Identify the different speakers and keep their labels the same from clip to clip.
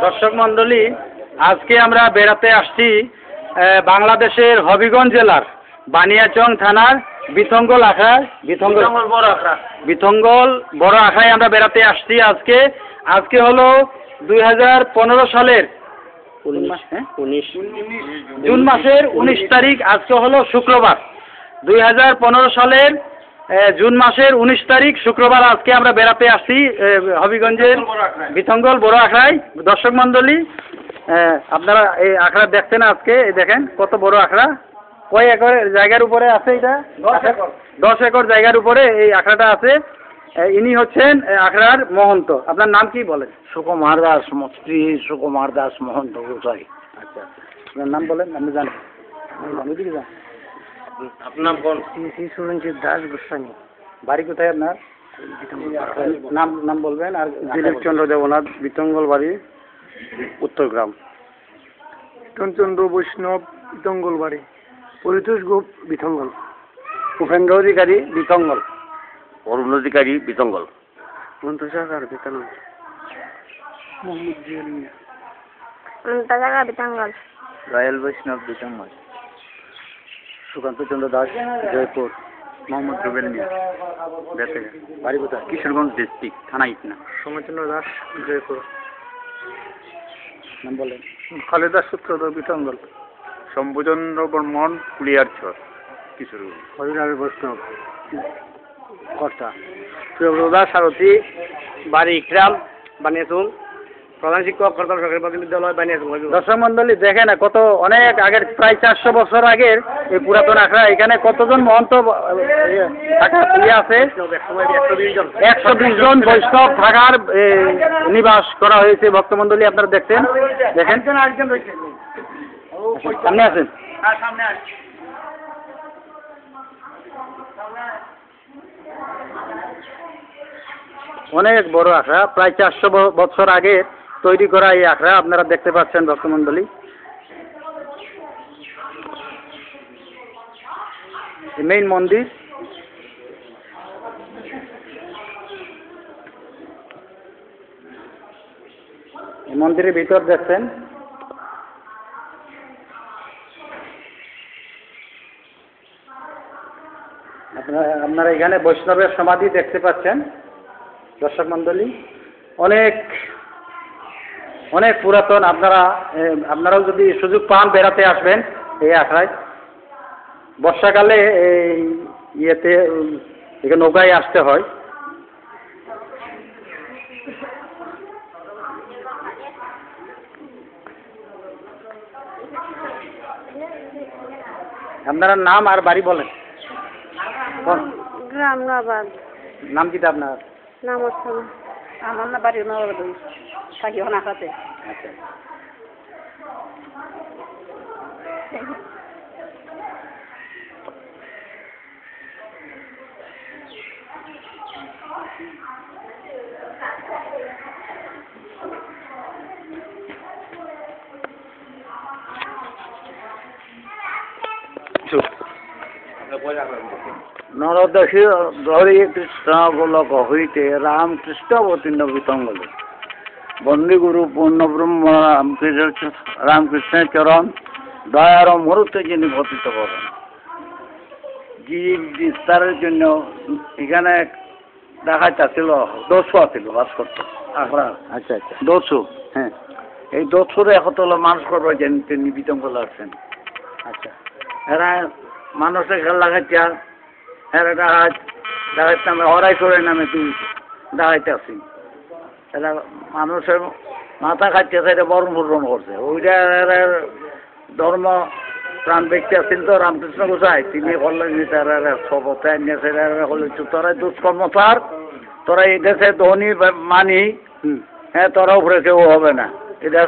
Speaker 1: দর্শক মন্ডলী, আজকে আমরা বেড়াতে আসছি বাংলাদেশের হবিগঞ্জ জেলার বানিয়াচং থানার বিথঙ্গল আখড়ায়। বিথঙ্গল বড় আখড়ায় আমরা বেড়াতে আসছি। আজকে হলো 2015 সালের জুন মাসের 19 তারিখ। আজকে হলো শুক্রবার, 2015 সালের জুন মাসের 19 তারিখ শুক্রবার। আজকে আমরা বেড়াতে আসছি হবিগঞ্জের বিথঙ্গল বড় আখড়ায়। দর্শক মন্ডলী, আপনারা এই আখড়া দেখছেন। আজকে দেখেন কত বড় আখড়া, কয় একর জায়গার উপরে আছে এটা? 10 একর জায়গার উপরে এই আখড়াটা আছে। ইনি হচ্ছেন আখড়ার মহন্ত। আপনার নাম কি বলেন?
Speaker 2: সুকুমার দাস, শ্রী সুকুমার দাস মহন্ত গোসাই।
Speaker 1: আচ্ছা, আপনার নাম বলেন। আপনি জানেন?
Speaker 2: আপনার কোন? শ্রী সুরঞ্জিত দাস গোস্বামী।
Speaker 1: বাড়ি কোথায় আপনার? নাম বলবেন। আর
Speaker 2: দিলীপ চন্দ্র দেবনাথ, বিতঙ্গল বাড়ি, উত্তরগ্রাম। চন্দ্র বৈষ্ণব, বিতঙ্গল বাড়ি। পরিতোষ গোপ, বিতঙ্গল।
Speaker 1: উপেন্দ্র অধিকারী, বিতঙ্গল।
Speaker 2: অরুণ অধিকারী, বিতঙ্গল।
Speaker 1: মন্ত্রসাগর, বিতঙ্গল।
Speaker 3: বিতঙ্গল।
Speaker 2: রায়েল বৈষ্ণব, বিতঙ্গল।
Speaker 1: সুকান্ত চন্দ্র দাস, জয়পুর।
Speaker 2: মোহাম্মদ রুবেল মিয়া, বেতেগা।
Speaker 1: বাড়ি কোথায়?
Speaker 2: কিশোরগঞ্জ ডিস্ট্রিক্ট, থানা ইটনা।
Speaker 1: সোমচন্দ্র দাস, জয়পুর। নাম বলেন।
Speaker 2: খালেদা সূত্রধর, বিতঙ্গল। শম্ভুচন্দ্র বর্মন, কুলিয়ারছর, কিশোরগঞ্জ।
Speaker 1: হরিলাল বৈষ্ণব, কর্তা।
Speaker 2: প্রিয়ব্রতা সারথী, বাড়ি ইকরাম, বানিয়াচং। প্রধান শিক্ষক, করতাল সরকারি প্রাথমিক বিদ্যালয়, বানিয়াচং।
Speaker 1: দর্শক মন্ডলী, দেখেন কত অনেক আগের, প্রায় 400 বছর আগের এই পুরাতন আখড়া। এখানে কতজন মহন্ত থাকার আছে? 120 জন বৈষ্ণব থাকার নিবাস করা হয়েছে। ভক্তমন্ডলী আপনারা দেখছেন, দেখেন। সামনে আছেন। অনেক বড় আখড়া, প্রায় 400 বছর আগে তৈরি করা এই আখড়া আপনারা দেখতে পাচ্ছেন ভক্তমন্ডলী। মেইন মন্দির। এই মন্দিরের ভিতর দেখছেন। আপনারা এখানে বৈষ্ণবের সমাধি দেখতে পাচ্ছেন দর্শক মন্ডলী। অনেক পুরাতন। আপনারাও যদি সুযোগ পান বেড়াতে আসবেন এই আখড়ায়। বর্ষাকালে এই এখানে নৌকায় আসতে হয়। আপনার নাম আর বাড়ি বলেন।
Speaker 3: গ্রাম নবাব।
Speaker 1: নাম কিটা আপনার?
Speaker 3: নাম হচ্ছে আমার না বাড়ি নবাব থাকি আখড়াতে।
Speaker 1: আচ্ছা।
Speaker 2: নরদেশী ধরি কৃষ্ণ গোলক হইতে রামকৃষ্ণ অবতীর্ণ বিতঙ্গলে। বন্দিগুরু পূর্ণব্রহ্ম রামকৃষ্ণের চরণ দয়ার মুহূর্তে যিনি পতিত করেন। জীব বিস্তারের জন্য এখানে দেখা যাচ্ছিল দস্যু আছিল বাস করত আখড়া।
Speaker 1: আচ্ছা আচ্ছা।
Speaker 2: দস্যু,
Speaker 1: হ্যাঁ।
Speaker 2: এই দস্যুরে একতলা মানুষ করবে যেন তিনি বিতঙ্গল আসছেন।
Speaker 1: আচ্ছা।
Speaker 2: এরা মানুষের খেলা খাইয়া এরা ডাকাত নামে হরাই করে নামে তুই ডাকাইতে আসি। এরা মানুষের মাথা খাইতে এটা বরণ পূরণ করছে। ওইটা ধর্ম প্রাণ ব্যক্তি আসছিল তো রামকৃষ্ণ গোসাই, তিনি করলেন তারা সবতে আনিয়েছে। তোরা দুষ্কর্ম ছাড়, তোরা এই দেশে ধনী মানি, হ্যাঁ তোরা উপরে কেউ হবে না। এটা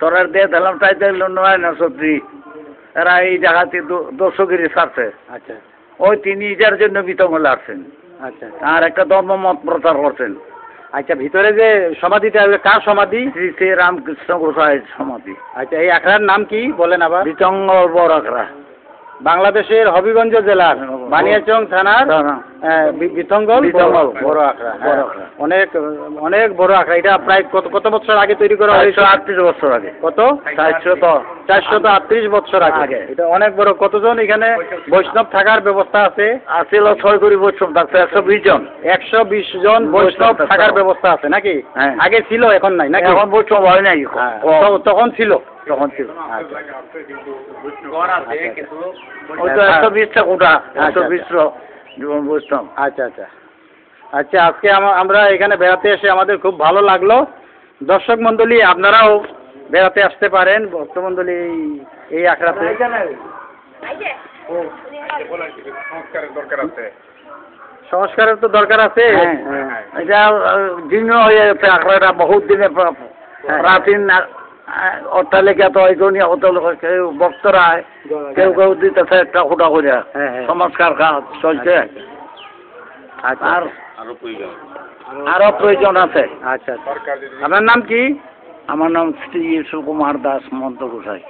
Speaker 2: তোরা দিয়ে দিলাম তাই দিল নয় না সবজি। এরা এই জায়গাতে দর্শকগিরি ছাড়ছে।
Speaker 1: আচ্ছা।
Speaker 2: ওই তিনি এটার জন্য বিতঙ্গলে আসছেন।
Speaker 1: আচ্ছা।
Speaker 2: আর একটা ধর্মমত প্রচার করছেন।
Speaker 1: আচ্ছা, ভিতরে যে সমাধিটা, কার সমাধি?
Speaker 2: শ্রী শ্রী রামকৃষ্ণ গোসাইয়ের সমাধি।
Speaker 1: আচ্ছা, এই আখড়ার নাম কি বলেন আবার?
Speaker 2: বিতঙ্গল বড় আখড়া,
Speaker 1: বাংলাদেশের হবিগঞ্জ জেলার বানিয়াচং থানার
Speaker 2: থানা।
Speaker 1: বিথঙ্গল
Speaker 2: বিথঙ্গল।
Speaker 1: বড় আখড়া,
Speaker 2: বড়
Speaker 1: হ্যাঁ।
Speaker 2: আখড়া।
Speaker 1: অনেক অনেক বড় আখড়া। এটা প্রায় কত বছর আগে তৈরি করা হয়েছে?
Speaker 2: 438 বছর আগে।
Speaker 1: কত?
Speaker 2: 438
Speaker 1: বছর আগে।
Speaker 2: আগে।
Speaker 1: এটা অনেক বড়। কতজন এখানে বৈষ্ণব থাকার ব্যবস্থা আছে?
Speaker 2: আছিল 6 কোটি বৈষ্ণব থাকতো, 120 জন।
Speaker 1: 120 জন বৈষ্ণব থাকার ব্যবস্থা আছে নাকি?
Speaker 2: হ্যাঁ।
Speaker 1: আগে ছিল, এখন নাই নাকি?
Speaker 2: এখন বৈষ্ণব হয় নাই,
Speaker 1: হ্যাঁ,
Speaker 2: কম।
Speaker 1: তখন ছিল।
Speaker 2: তখন ছিল।
Speaker 1: আচ্ছা।
Speaker 2: ওই তো 120টা কোটা,
Speaker 1: আচ্ছা।
Speaker 2: 120 জীবন বৈষ্ণব।
Speaker 1: আচ্ছা আচ্ছা আচ্ছা, আজকে আমরা এখানে বেড়াতে এসে আমাদের খুব ভালো লাগলো। দর্শক মণ্ডলী, আপনারাও বেড়াতে আসতে পারেন ভক্ত মণ্ডলী এই আখড়াতে। সংস্কারের তো দরকার আছে।
Speaker 2: হ্যাঁ, এটা জীর্ণ হয়ে গেছে আখড়াটা, বহুত দিনে প্রাচীন অট্টালিকা তো এইজন্য কেউ ভক্তরা কেউ কেউ দিতেছে একটা কোটা করে,
Speaker 1: হ্যাঁ, হ্যাঁ।
Speaker 2: সংস্কার কাজ চলছে।
Speaker 1: আচ্ছা
Speaker 2: আর আরো প্রয়োজন আছে।
Speaker 1: আচ্ছা। আপনার নাম কি?
Speaker 2: আমার নাম শ্রী সুকুমার দাস মন্ত গোসাই।